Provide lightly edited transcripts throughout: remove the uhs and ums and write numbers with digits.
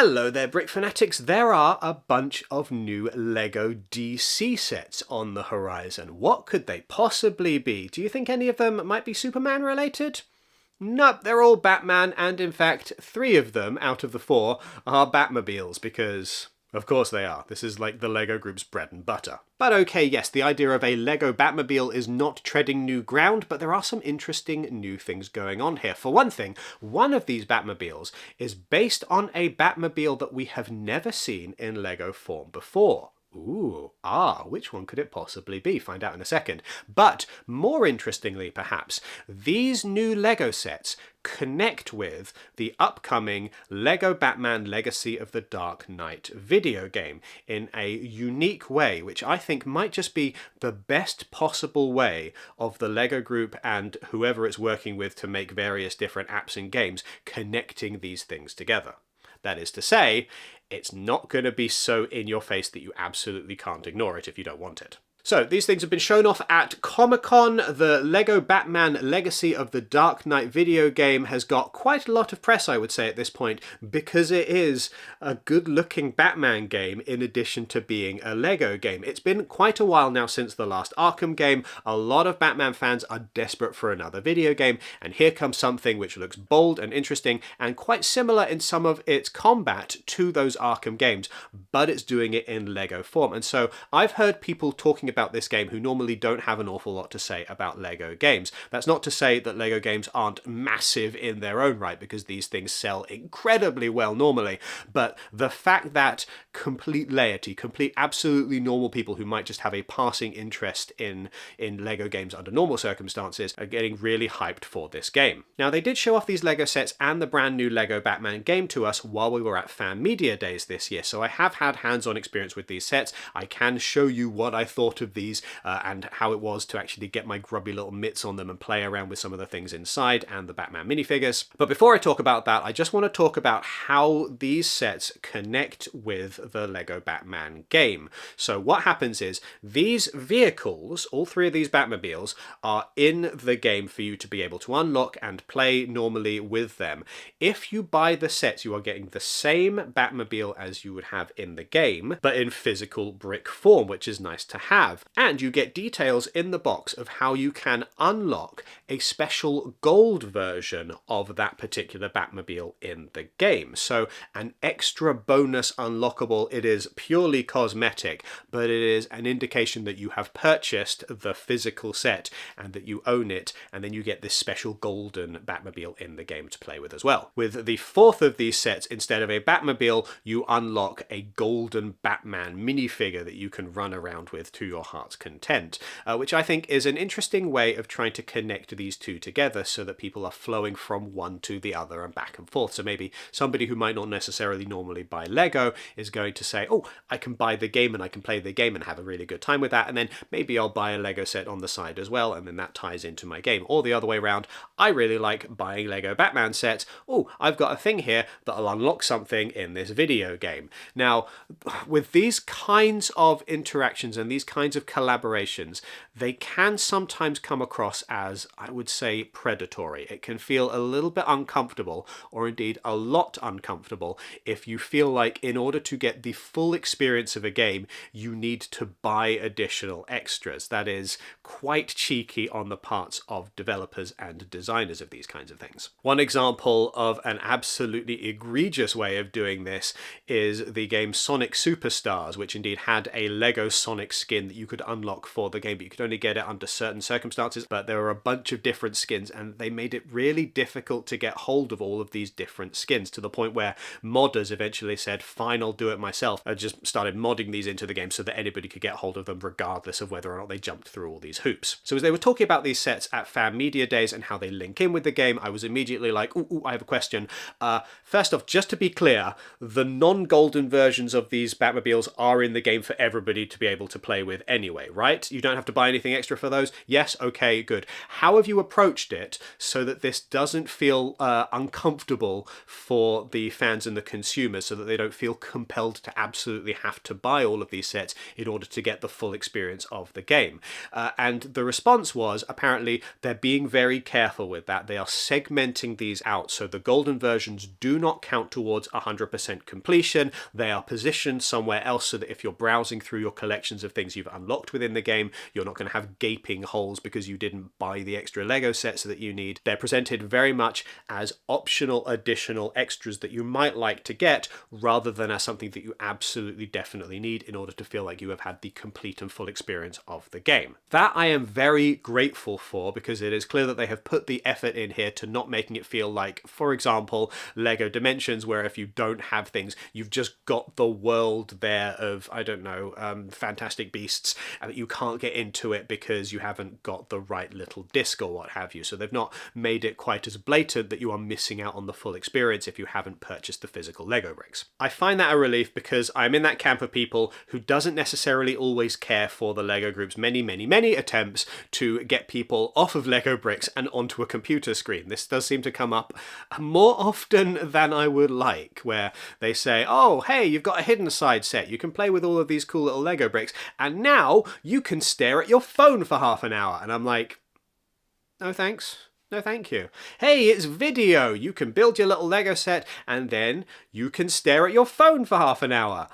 Hello there, Brick Fanatics. There are a bunch of new LEGO DC sets on the horizon. What could they possibly be? Do you think any of them might be Superman related? Nope, they're all Batman, and in fact, 3 of them out of the 4 are Batmobiles, because of course they are. This is like the LEGO Group's bread and butter. But okay, yes, the idea of a LEGO Batmobile is not treading new ground, but there are some interesting new things going on here. For one thing, one of these Batmobiles is based on a Batmobile that we have never seen in LEGO form before. Which one could it possibly be? Find out in a second. But more interestingly, perhaps, these new LEGO sets connect with the upcoming LEGO Batman Legacy of the Dark Knight video game in a unique way, which I think might just be the best possible way of the LEGO Group and whoever it's working with to make various different apps and games connecting these things together. That is to say, it's not going to be so in your face that you absolutely can't ignore it if you don't want it. So, these things have been shown off at Comic-Con. The LEGO Batman Legacy of the Dark Knight video game has got quite a lot of press, I would say, at this point, because it is a good-looking Batman game in addition to being a LEGO game. It's been quite a while now since the last Arkham game. A lot of Batman fans are desperate for another video game, and here comes something which looks bold and interesting and quite similar in some of its combat to those Arkham games, but it's doing it in LEGO form. And so I've heard people talking about this game who normally don't have an awful lot to say about LEGO games. That's not to say that LEGO games aren't massive in their own right, because these things sell incredibly well normally, but the fact that complete laity, complete absolutely normal people who might just have a passing interest in LEGO games under normal circumstances are getting really hyped for this game. Now, they did show off these LEGO sets and the brand new LEGO Batman game to us while we were at Fan Media Days this year, so I have had hands-on experience with these sets. I can show you what I thought of these and how it was to actually get my grubby little mitts on them and play around with some of the things inside and the Batman minifigures. But before I talk about that, I just want to talk about how these sets connect with the LEGO Batman game. So what happens is these vehicles, all 3 of these Batmobiles, are in the game for you to be able to unlock and play normally with them. If you buy the sets, you are getting the same Batmobile as you would have in the game, but in physical brick form, which is nice to have. And you get details in the box of how you can unlock a special gold version of that particular Batmobile in the game. So an extra bonus unlockable. It is purely cosmetic, but it is an indication that you have purchased the physical set and that you own it, and then you get this special golden Batmobile in the game to play with as well. With the 4th of these sets, instead of a Batmobile, you unlock a golden Batman minifigure that you can run around with to your heart's content, which I think is an interesting way of trying to connect these 2 together so that people are flowing from one to the other and back and forth. So maybe somebody who might not necessarily normally buy LEGO is going to say, oh, I can buy the game and I can play the game and have a really good time with that, and then maybe I'll buy a LEGO set on the side as well, and then that ties into my game. Or the other way around, I really like buying LEGO Batman sets. Oh, I've got a thing here that'll unlock something in this video game. Now, with these kinds of interactions and these kinds of collaborations, they can sometimes come across as, I would say, predatory. It can feel a little bit uncomfortable, or indeed a lot uncomfortable, if you feel like in order to get the full experience of a game, you need to buy additional extras. That is quite cheeky on the parts of developers and designers of these kinds of things. One example of an absolutely egregious way of doing this is the game Sonic Superstars, which indeed had a LEGO Sonic skin that you could unlock for the game, but you could only get it under certain circumstances. But there were a bunch of different skins, and they made it really difficult to get hold of all of these different skins, to the point where modders eventually said, fine, I'll do it myself. I just started modding these into the game so that anybody could get hold of them regardless of whether or not they jumped through all these hoops. So as they were talking about these sets at Fan Media Days and how they link in with the game, I was immediately like, ooh, I have a question. First off, just to be clear, the non-golden versions of these Batmobiles are in the game for everybody to be able to play with anyway, right? You don't have to buy anything extra for those? Yes, okay, good. How have you approached it so that this doesn't feel uncomfortable for the fans and the consumers, so that they don't feel compelled to absolutely have to buy all of these sets in order to get the full experience of the game? And the response was, apparently, they're being very careful with that. They are segmenting these out, so the golden versions do not count towards 100% completion. They are positioned somewhere else so that if you're browsing through your collections of things you've unlocked within the game, you're not going to have gaping holes because you didn't buy the extra Lego sets that you need. They're presented very much as optional additional extras that you might like to get, rather than as something that you absolutely definitely need in order to feel like you have had the complete and full experience of the game. That I am very grateful for, because it is clear that they have put the effort in here to not making it feel like, for example, Lego Dimensions, where if you don't have things, you've just got the world there of, I don't know, Fantastic Beasts, and you can't get into it because you haven't got the right little disc or what have you. So they've not made it quite as blatant that you are missing out on the full experience if you haven't purchased the physical Lego bricks. I find that a relief, because I'm in that camp of people who doesn't necessarily always care for the Lego group's many attempts to get people off of Lego bricks and onto a computer screen. This does seem to come up more often than I would like, where they say, oh, hey, you've got a hidden side set. You can play with all of these cool little Lego bricks, and now you can stare at your phone for half an hour. And I'm like, no thanks. No thank you. Hey, it's video. You can build your little Lego set and then you can stare at your phone for half an hour.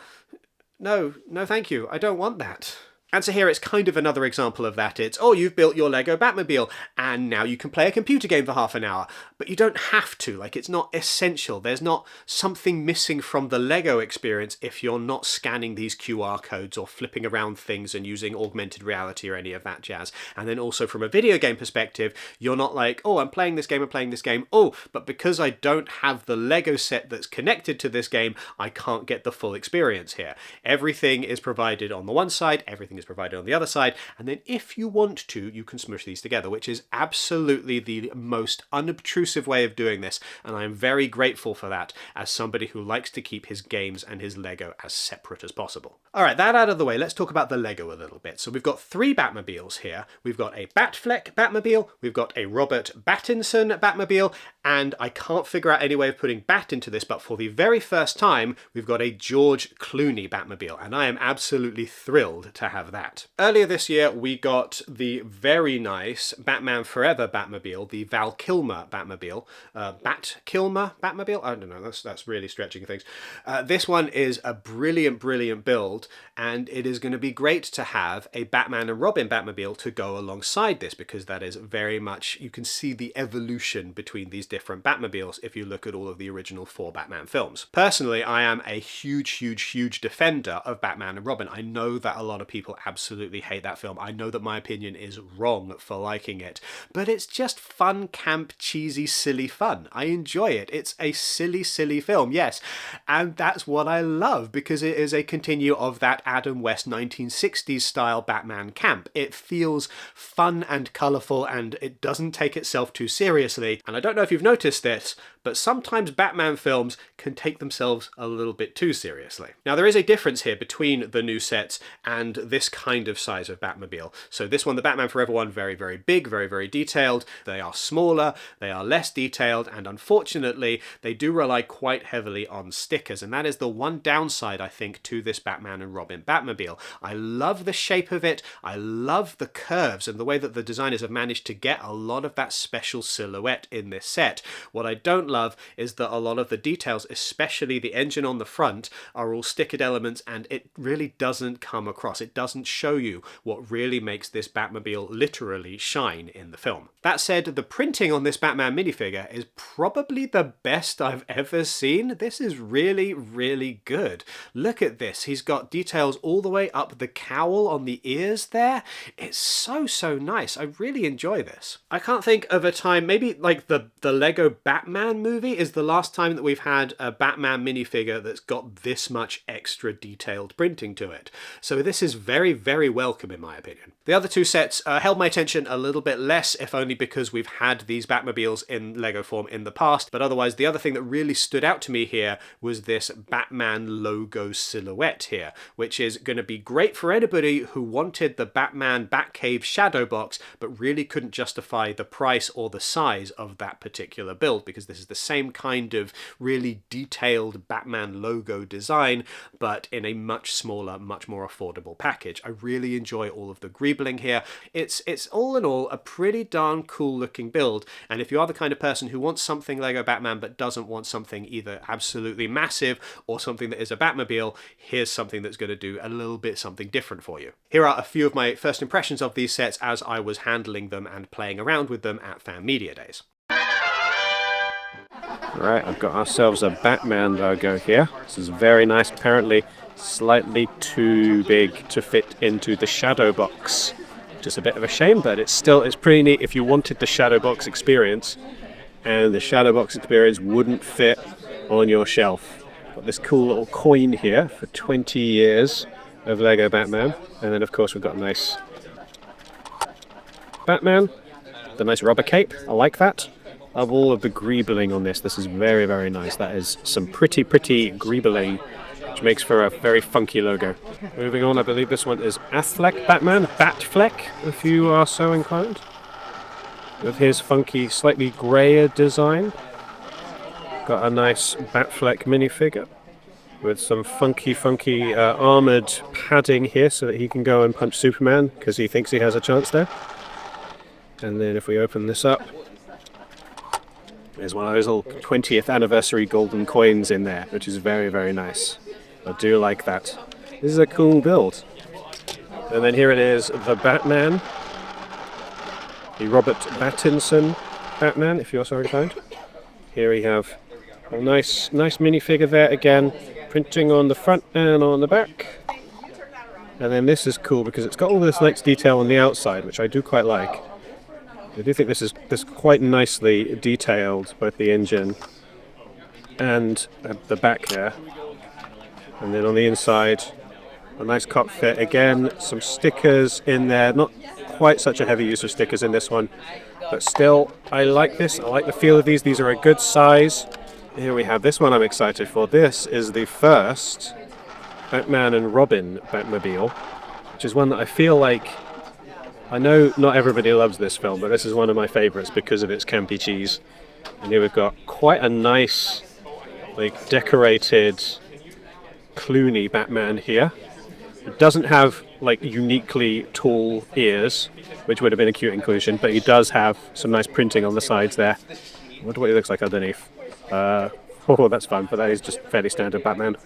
No thank you. I don't want that. And so here it's kind of another example of that. It's, oh, you've built your Lego Batmobile and now you can play a computer game for half an hour. But you don't have to. Like, it's not essential. There's not something missing from the Lego experience if you're not scanning these QR codes or flipping around things and using augmented reality or any of that jazz. And then also from a video game perspective, you're not like, oh, I'm playing this game. Oh, but because I don't have the Lego set that's connected to this game, I can't get the full experience here. Everything is provided on the one side, everything is provided on the other side, and then if you want to, you can smush these together, which is absolutely the most unobtrusive way of doing this, and I am very grateful for that as somebody who likes to keep his games and his Lego as separate as possible. Alright, that out of the way, let's talk about the Lego a little bit. So we've got 3 Batmobiles here. We've got a Batfleck Batmobile, we've got a Robert Pattinson Batmobile, and I can't figure out any way of putting Bat into this, but for the very first time, we've got a George Clooney Batmobile, and I am absolutely thrilled to have that. Earlier this year, we got the very nice Batman Forever Batmobile, the Val Kilmer Batmobile. Bat Kilmer Batmobile? I don't know, that's really stretching things. This one is a brilliant build, and it is going to be great to have a Batman and Robin Batmobile to go alongside this, because that is very much, you can see the evolution between these different Batmobiles if you look at all of the original 4 Batman films. Personally, I am a huge defender of Batman and Robin. I know that a lot of people absolutely hate that film. I know that my opinion is wrong for liking it, but it's just fun, camp, cheesy, silly fun. I enjoy it. It's a silly film, yes, and that's what I love, because it is a continue of that Adam West 1960s style Batman camp. It feels fun and colourful, and it doesn't take itself too seriously, and I don't know if you've noticed this, but sometimes Batman films can take themselves a little bit too seriously. Now, there is a difference here between the new sets and this kind of size of Batmobile. So this one, the Batman Forever one, very big, very detailed. They are smaller, they are less detailed, and unfortunately, they do rely quite heavily on stickers, and that is the one downside, I think, to this Batman and Robin Batmobile. I love the shape of it, I love the curves and the way that the designers have managed to get a lot of that special silhouette in this set. What I don't love is that a lot of the details, especially the engine on the front, are all stickered elements, and it really doesn't come across. It doesn't show you what really makes this Batmobile literally shine in the film. That said, the printing on this Batman minifigure is probably the best I've ever seen. This is really good. Look at this. He's got details all the way up the cowl on the ears there. It's so nice. I really enjoy this. I can't think of a time, maybe like the Lego Batman movie is the last time that we've had a Batman minifigure that's got this much extra detailed printing to it. So this is very very, very welcome in my opinion. The other two sets held my attention a little bit less, if only because we've had these Batmobiles in Lego form in the past, but otherwise the other thing that really stood out to me here was this Batman logo silhouette here, which is going to be great for anybody who wanted the Batman Batcave shadow box, but really couldn't justify the price or the size of that particular build, because this is the same kind of really detailed Batman logo design, but in a much smaller, much more affordable package. I really enjoy all of the greebling here. It's all in all a pretty darn cool looking build, and if you are the kind of person who wants something Lego Batman but doesn't want something either absolutely massive or something that is a Batmobile, here's something that's going to do a little bit something different for you. Here are a few of my first impressions of these sets as I was handling them and playing around with them at Fan Media Days. Right, I've got ourselves a Batman logo here. This is very nice, apparently slightly too big to fit into the shadow box. Just a bit of a shame, but it's pretty neat if you wanted the shadow box experience and the shadow box experience wouldn't fit on your shelf. Got this cool little coin here for 20 years of Lego Batman, and then of course we've got a nice Batman, the nice rubber cape. I like that. I love all of the greebling on this. This is very, very nice. That is some pretty greebling, which makes for a very funky logo. Moving on, I believe this one is Affleck Batman, Batfleck, if you are so inclined, with his funky, slightly grayer design. Got a nice Batfleck minifigure with some funky armoured padding here so that he can go and punch Superman because he thinks he has a chance there. And then if we open this up, there's one of those little 20th anniversary golden coins in there, which is very, very nice. I do like that. This is a cool build. And then here it is, the Batman. The Robert Pattinson Batman, if you're so inclined. Here we have a nice minifigure there again, printing on the front and on the back. And then this is cool because it's got all this nice detail on the outside, which I do quite like. I do think this is quite nicely detailed, both the engine and the back there. And then on the inside, a nice cockpit again, some stickers in there. Not quite such a heavy use of stickers in this one, but still, I like this. I like the feel of these. These are a good size. Here we have this one I'm excited for. This is the first Batman and Robin Batmobile, which is one that I feel like, I know not everybody loves this film, but this is one of my favourites because of its campy cheese. And here we've got quite a nice, like, decorated Clooney Batman here. It doesn't have, like, uniquely tall ears, which would have been a cute inclusion, but he does have some nice printing on the sides there. I wonder what he looks like underneath. Oh, that's fun, but that is just fairly standard Batman.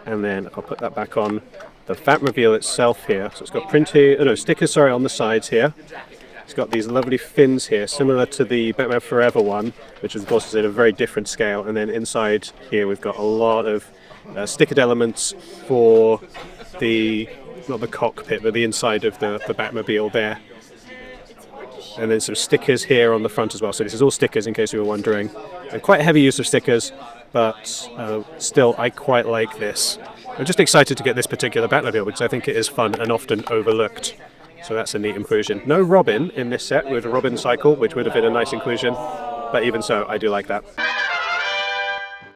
And then I'll put that back on the Batmobile itself here. So it's got stickers on the sides here. It's got these lovely fins here, similar to the Batman Forever one, which of course is at a very different scale. And then inside here we've got a lot of stickered elements for not the cockpit, but the inside of the Batmobile there. And then some stickers here on the front as well. So this is all stickers in case you were wondering. And quite a heavy use of stickers, but still I quite like this. I'm just excited to get this particular Batmobile because I think it is fun and often overlooked. So that's a neat inclusion. No Robin in this set with a Robin cycle, which would have been a nice inclusion. But even so, I do like that.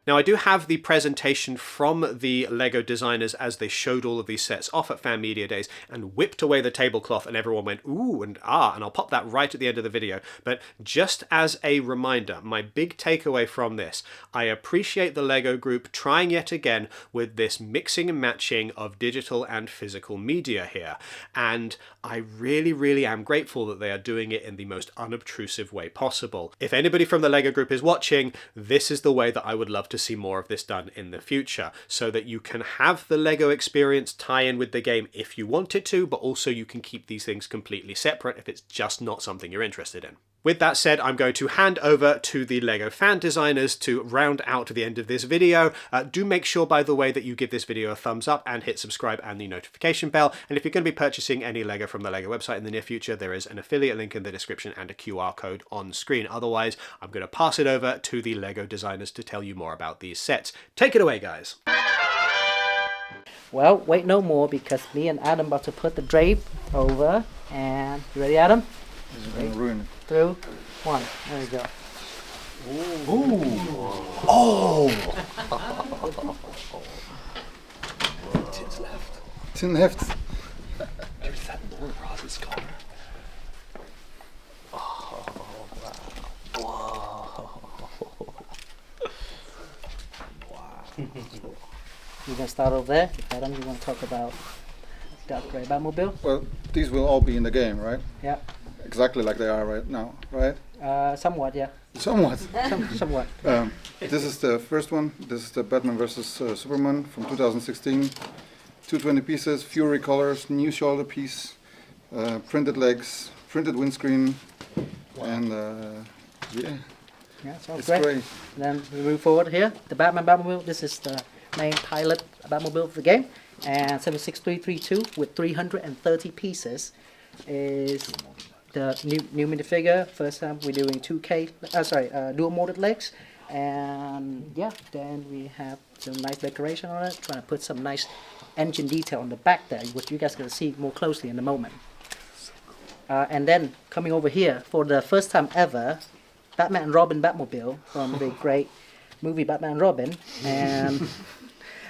Now I do have the presentation from the Lego designers as they showed all of these sets off at Fan Media Days and whipped away the tablecloth and everyone went ooh and ah, and I'll pop that right at the end of the video. But just as a reminder, my big takeaway from this, I appreciate the Lego group trying yet again with this mixing and matching of digital and physical media here. And I really am grateful that they are doing it in the most unobtrusive way possible. If anybody from the Lego group is watching, this is the way that I would love to see more of this done in the future, so that you can have the Lego experience tie in with the game if you wanted to, but also you can keep these things completely separate if it's just not something you're interested in. With that said, I'm going to hand over to the Lego fan designers to round out the end of this video. Do make sure, by the way, that you give this video a thumbs up and hit subscribe and the notification bell. And if you're going to be purchasing any Lego from the Lego website in the near future, there is an affiliate link in the description and a QR code on screen. Otherwise, I'm going to pass it over to the Lego designers to tell you more about these sets. Take it away, guys. Well, wait no more because me and Adam about to put the drape over. And you ready, Adam? This is gonna ruin it. 2, 1. There we go. Tin left. You can start over there. Adam, you want to talk about Dark Grey Batmobile? Well, these will all be in the game, right? Yeah. Exactly like they are right now, right? Somewhat, yeah. Somewhat. Somewhat. This is the first one. This is the Batman vs Superman from 2016. 220 pieces, Fury colors, new shoulder piece, printed legs, printed windscreen, and yeah, Yeah, sounds it's great. great. Then we move forward here. The Batman Batmobile. This is the main pilot Batmobile of the game. And 76332 with 330 pieces is the new minifigure. First time we're doing 2K, dual molded legs. And yeah, then we have some nice decoration on it. Trying to put some nice engine detail on the back there, which you guys are going to see more closely in a moment. And then coming over here for the first time ever, Batman and Robin Batmobile from the great movie Batman and Robin.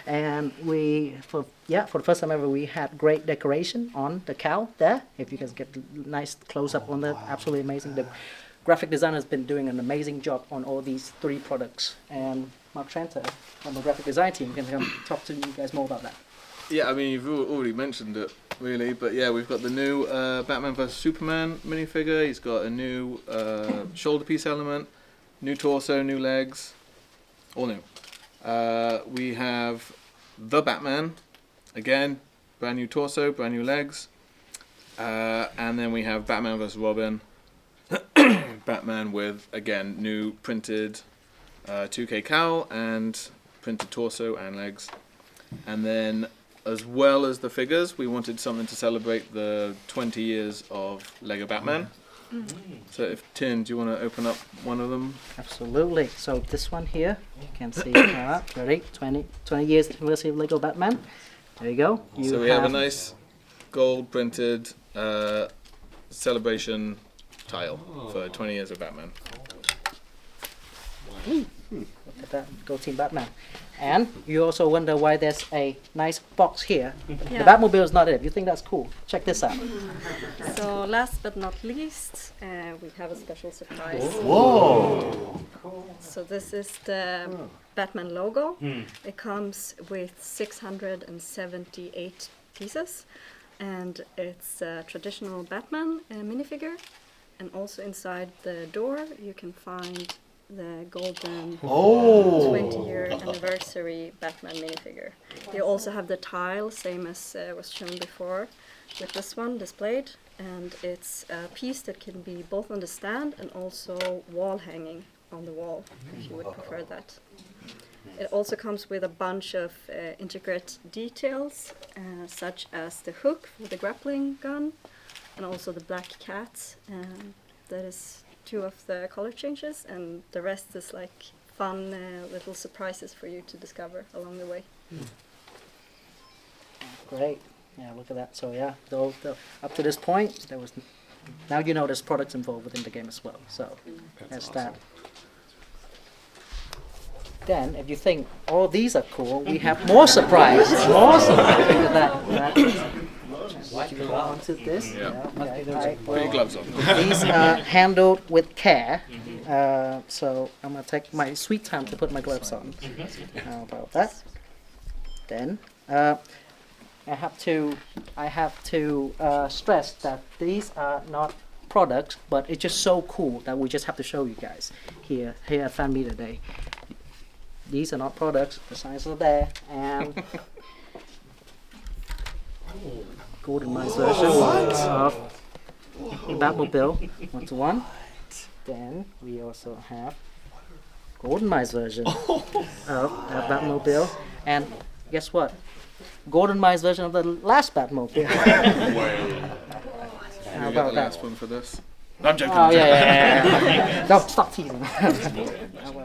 And we, for the first time ever, we had great decoration on the cowl there. If you guys get a nice close up on that, absolutely amazing. The graphic designer has been doing an amazing job on all these 3 products. And Mark Trenter from the graphic design team can come talk to you guys more about that. Yeah, I mean, you've already mentioned it, really. But yeah, we've got the new Batman vs Superman minifigure. He's got a new shoulder piece element, new torso, new legs, all new. We have the Batman, again, brand new torso, brand new legs. And then we have Batman vs Robin, Batman with, again, new printed 2K cowl and printed torso and legs. And then, as well as the figures, we wanted something to celebrate the 20 years of Lego Batman. So if Tin, do you want to open up one of them? Absolutely. So this one here, you can see, ready? 20 years anniversary of Lego Batman. There you go. So we have a nice gold printed celebration tile for 20 years of Batman. Look at that, go Team Batman. And you also wonder why there's a nice box here. Yeah. The Batmobile is not it. You think that's cool? Check this out. So last but not least, we have a special surprise. Whoa! So this is the Batman logo. It comes with 678 pieces, and it's a traditional Batman minifigure. And also inside the door, you can find the golden 20-year anniversary Batman minifigure. You also have the tile, same as was shown before, with this one displayed, and it's a piece that can be both on the stand and also wall hanging on the wall, if you would prefer that. It also comes with a bunch of intricate details, such as the hook for the grappling gun, and also the black cat. That is 2 of the color changes, and the rest is like fun little surprises for you to discover along the way. Great. Yeah, look at that. So yeah, up to this point, there was. Now you know there's products involved within the game as well. So that's that. Then, if you think all these are cool, we have more surprises. More surprises. Look at that. You go onto this. Yeah. Okay, Put right. your gloves on. These are handled with care. So I'm gonna take my sweet time to put my gloves on. How about that? Then I have to stress that these are not products, but it's just so cool that we just have to show you guys here at Fan Media Day. These are not products. The signs are there, and Goldenized version of the Batmobile 1-to-1. Then we also have Goldenized version of the Batmobile, and guess what? Goldenized version of the last Batmobile. How We get the about that? last one for this. I'm joking. Oh yeah. No, stop teasing. How about